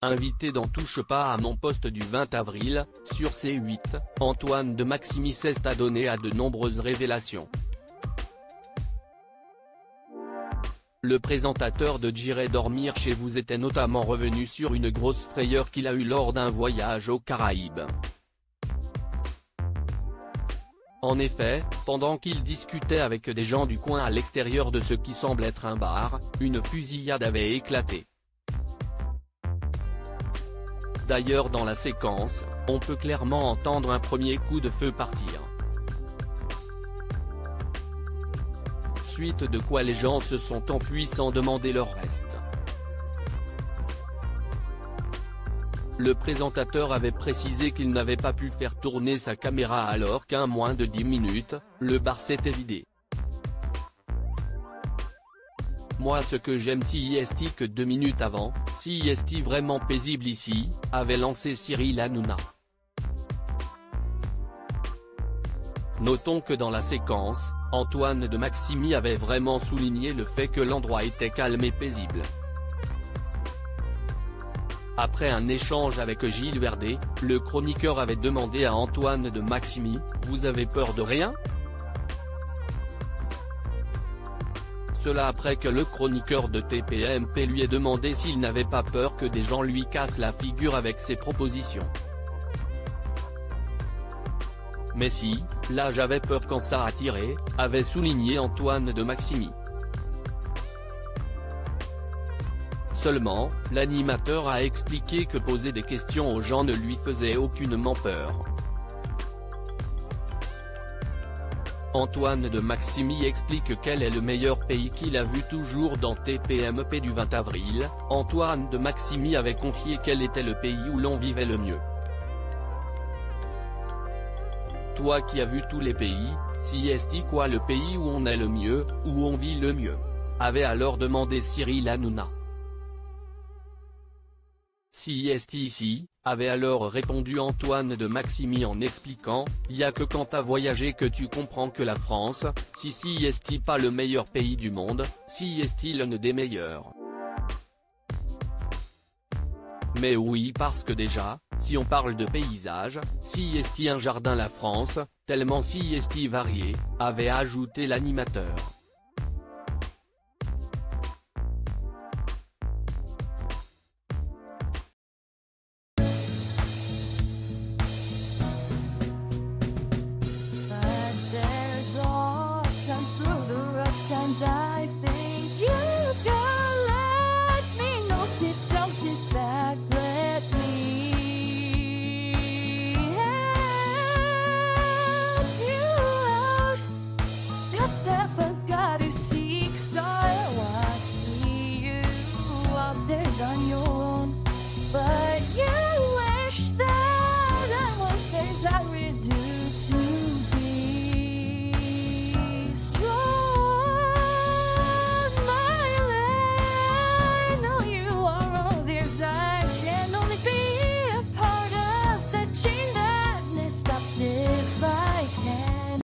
Invité dans Touche pas à mon poste du 20 avril, sur C8, Antoine de Maximi s'est adonné à de nombreuses révélations. Le présentateur de J'irai dormir chez vous était notamment revenu sur une grosse frayeur qu'il a eue lors d'un voyage aux Caraïbes. En effet, pendant qu'il discutait avec des gens du coin à l'extérieur de ce qui semble être un bar, une fusillade avait éclaté. D'ailleurs dans la séquence, on peut clairement entendre un premier coup de feu partir. Suite de quoi les gens se sont enfuis sans demander leur reste. Le présentateur avait précisé qu'il n'avait pas pu faire tourner sa caméra alors qu'en moins de 10 minutes, le bar s'était vidé. Moi ce que j'aime CIST que 2 minutes avant, CIST vraiment paisible ici, avait lancé Cyril Hanouna. Notons que dans la séquence, Antoine de Maximi avait vraiment souligné le fait que l'endroit était calme et paisible. Après un échange avec Gilles Verdez, le chroniqueur avait demandé à Antoine de Maximi « Vous avez peur de rien ?» Cela après que le chroniqueur de TPMP lui ait demandé s'il n'avait pas peur que des gens lui cassent la figure avec ses propositions. Mais si, là j'avais peur quand ça a tiré, avait souligné Antoine de Maximi. Seulement, l'animateur a expliqué que poser des questions aux gens ne lui faisait aucunement peur. Antoine de Maximi explique quel est le meilleur pays qu'il a vu toujours dans TPMP du 20 avril, Antoine de Maximi avait confié quel était le pays où l'on vivait le mieux. Toi qui as vu tous les pays, CIST quoi le pays où on est le mieux, où on vit le mieux? Avait alors demandé Cyril Hanouna. CIST ici, avait alors répondu Antoine de Maximi en expliquant, y a que quand t'as voyagé que tu comprends que la France, si CIST pas le meilleur pays du monde, CIST l'un des meilleurs. Mais oui parce que déjà, si on parle de paysage, CIST un jardin la France, tellement CIST varié, avait ajouté l'animateur. I think you can let me know. Sit down, sit back, let me help you out. Just step back, you seek, so I see you out there on your own, but